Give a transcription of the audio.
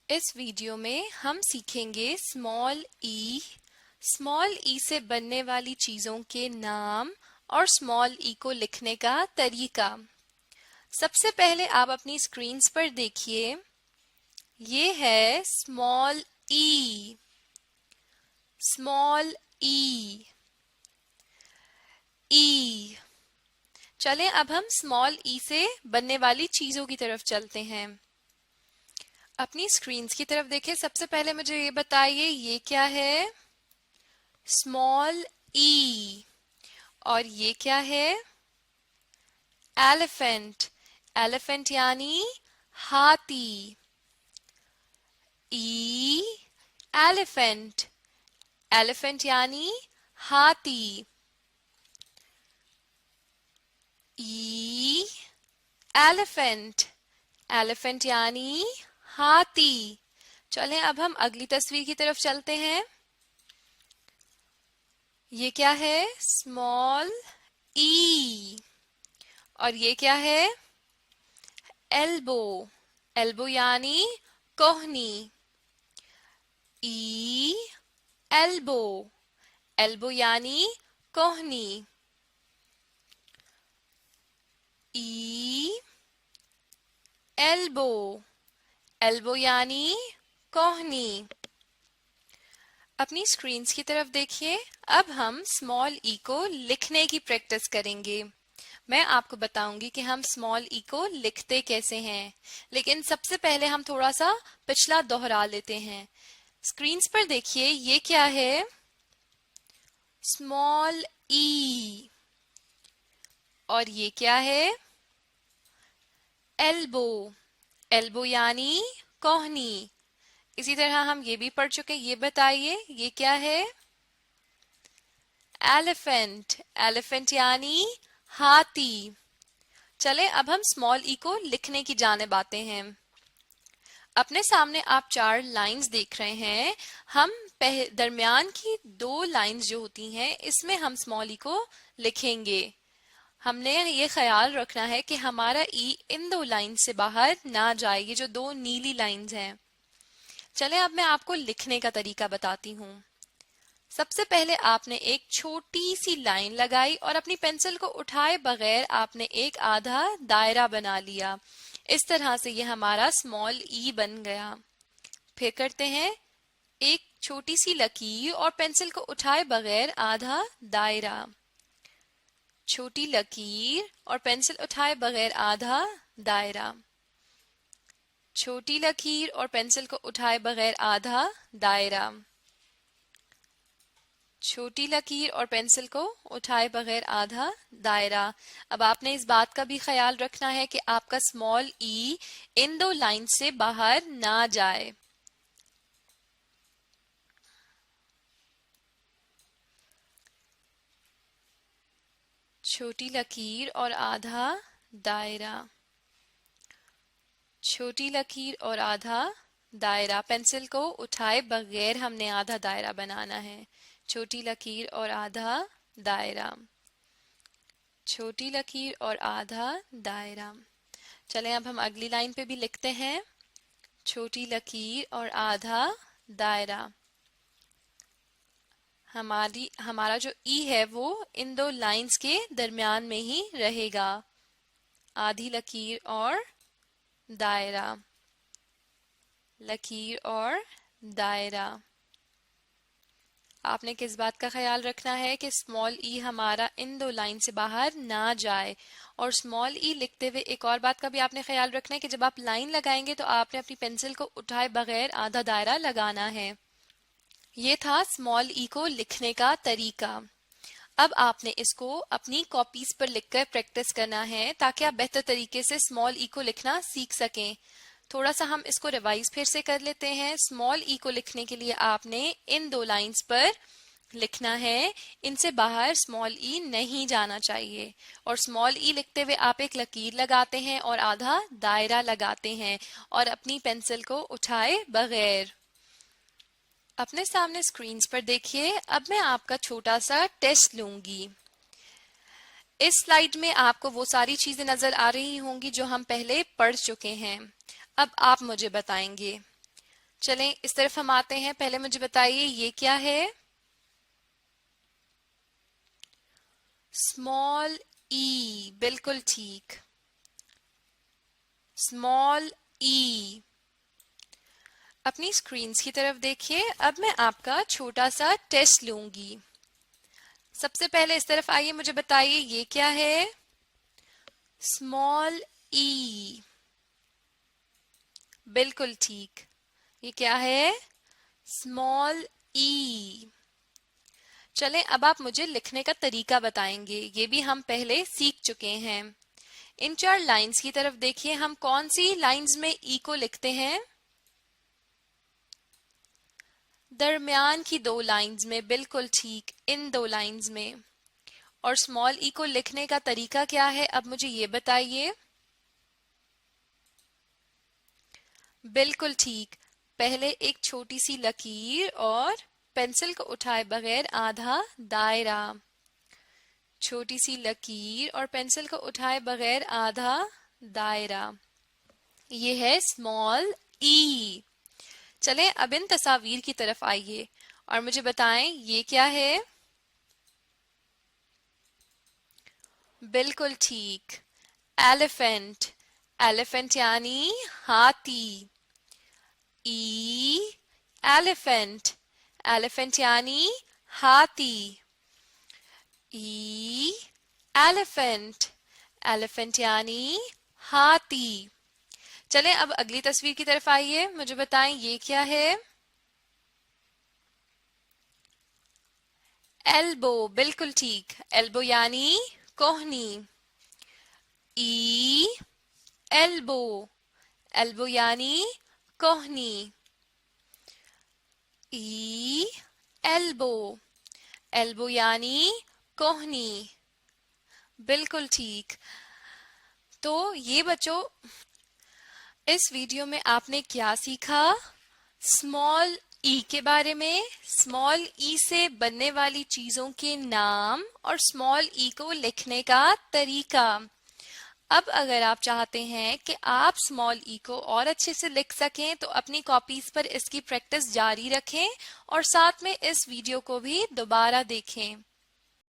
इस वीडियो में हम सीखेंगे स्मॉल ई से बनने वाली चीजों के नाम और स्मॉल ई को लिखने का तरीका। सबसे पहले आप अपनी स्क्रीन्स पर देखिए, ये है स्मॉल ई। स्मॉल ई ई चलें अब हम स्मॉल ई से बनने वाली चीजों की तरफ चलते हैं। अपनी स्क्रीन्स की तरफ देखें। सबसे पहले मुझे ये बताइए, ये क्या है? स्मॉल ई। और ये क्या है? एलिफेंट। एलिफेंट यानी हाथी। ई एलिफेंट। एलिफेंट यानी हाथी। ई एलिफेंट। एलिफेंट यानी हाथी। चलें अब हम अगली तस्वीर की तरफ चलते हैं। ये क्या है? स्मॉल ई। और ये क्या है? एल्बो। एल्बो यानी कोहनी। ई एल्बो। एल्बो यानी कोहनी। ई एल्बो। एल्बो यानी कोहनी। अपनी स्क्रीन्स की तरफ देखिए। अब हम स्मॉल ई को लिखने की प्रैक्टिस करेंगे। मैं आपको बताऊंगी कि हम स्मॉल ई को लिखते कैसे हैं, लेकिन सबसे पहले हम थोड़ा सा पिछला दोहरा लेते हैं। स्क्रीन्स पर देखिए, ये क्या है? स्मॉल ई। और ये क्या है? एल्बो। एल्बो यानी कोहनी। इसी तरह हम ये भी पढ़ चुके। ये बताइए, ये क्या है? एलिफेंट। एलिफेंट यानी हाथी। चले अब हम स्मॉल ई को लिखने की जानिब आते हैं। अपने सामने आप 4 लाइंस देख रहे हैं। हम दरमियान की 2 लाइंस जो होती हैं, इसमें हम स्मॉल ई को लिखेंगे। हमने ये ख्याल रखना है कि हमारा ई इन 2 लाइन से बाहर ना जाए, ये जो 2 नीली लाइंस हैं। चले अब मैं आपको लिखने का तरीका बताती हूँ। सबसे पहले आपने एक छोटी सी लाइन लगाई और अपनी पेंसिल को उठाए बगैर आपने एक आधा दायरा बना लिया। इस तरह से ये हमारा स्मॉल ई बन गया। फिर करते हैं, एक छोटी सी लकीर और पेंसिल को उठाए बगैर आधा दायरा। छोटी लकीर और पेंसिल उठाए बगैर आधा दायरा। छोटी लकीर और पेंसिल को उठाए बगैर आधा दायरा। छोटी लकीर और पेंसिल को उठाए बगैर आधा दायरा। अब आपने इस बात का भी ख्याल रखना है कि आपका स्मॉल ई इन 2 लाइन से बाहर ना जाए। छोटी लकीर और आधा दायरा। छोटी लकीर और आधा दायरा। पेंसिल को उठाए बगैर हमने आधा दायरा बनाना है। छोटी लकीर और आधा दायरा। छोटी लकीर और आधा दायरा। चलें अब हम अगली लाइन पे भी लिखते हैं। छोटी लकीर और आधा दायरा। हमारा जो ई है वो इन 2 लाइंस के दरमियान में ही रहेगा। आधी लकीर और दायरा। लकीर और दायरा। आपने किस बात का ख्याल रखना है कि स्मॉल ई हमारा इन 2 लाइन से बाहर ना जाए। और स्मॉल ई लिखते हुए एक और बात का भी आपने ख्याल रखना है कि जब आप लाइन लगाएंगे तो आपने अपनी पेंसिल को उठाए बगैर आधा दायरा लगाना है। ये था स्मॉल ई को लिखने का तरीका। अब आपने इसको अपनी कॉपीज पर लिखकर प्रैक्टिस करना है ताकि आप बेहतर तरीके से स्मॉल ई को लिखना सीख सकें। थोड़ा सा हम इसको रिवाइज फिर से कर लेते हैं। स्मॉल ई को लिखने के लिए आपने इन 2 लाइंस पर लिखना है। इनसे बाहर स्मॉल ई नहीं जाना चाहिए। और स्मॉल ई लिखते हुए आप एक लकीर लगाते हैं और आधा दायरा लगाते हैं और अपनी पेंसिल को उठाए बगैर। अपने सामने स्क्रीन्स पर देखिए। अब मैं आपका छोटा सा टेस्ट लूंगी। इस स्लाइड में आपको वो सारी चीजें नजर आ रही होंगी जो हम पहले पढ़ चुके हैं। अब आप मुझे बताएंगे, चलें इस तरफ हम आते हैं। पहले मुझे बताइए ये क्या है? स्मॉल ई, बिल्कुल ठीक, स्मॉल ई। अपनी स्क्रीन्स की तरफ देखिए। अब मैं आपका छोटा सा टेस्ट लूंगी। सबसे पहले इस तरफ आइए, मुझे बताइए ये क्या है? स्मॉल ई, बिल्कुल ठीक। ये क्या है? स्मॉल ई। चलें अब आप मुझे लिखने का तरीका बताएंगे, ये भी हम पहले सीख चुके हैं। इन 4 लाइंस की तरफ देखिए, हम कौन सी लाइंस में ई को लिखते हैं? दरमियान की 2 लाइंस में, बिल्कुल ठीक, इन 2 लाइंस में। और स्मॉल ई को लिखने का तरीका क्या है, अब मुझे ये बताइए। बिल्कुल ठीक, पहले एक छोटी सी लकीर और पेंसिल को उठाए बगैर आधा दायरा। छोटी सी लकीर और पेंसिल को उठाए बगैर आधा दायरा, ये है स्मॉल ई। चलें अब इन तस्वीर की तरफ आइए और मुझे बताएं ये क्या है? बिल्कुल ठीक, एलिफेंट। एलिफेंट यानी हाथी। ई, एलिफेंट। एलिफेंट यानी हाथी। ई, एलिफेंट। एलिफेंट यानी हाथी। चलें अब अगली तस्वीर की तरफ आइए, मुझे बताएं ये क्या है? एल्बो, बिल्कुल ठीक, एल्बो यानी कोहनी। ई, एल्बो। एल्बो यानी कोहनी। ई, एल्बो। एल्बो यानी कोहनी, बिल्कुल ठीक। तो ये बच्चों, इस वीडियो में आपने क्या सीखा? स्मॉल ई के बारे में, स्मॉल ई से बनने वाली चीजों के नाम और स्मॉल ई को लिखने का तरीका। अब अगर आप चाहते हैं कि आप स्मॉल ई को और अच्छे से लिख सकें तो अपनी कॉपीज पर इसकी प्रैक्टिस जारी रखें और साथ में इस वीडियो को भी दोबारा देखें।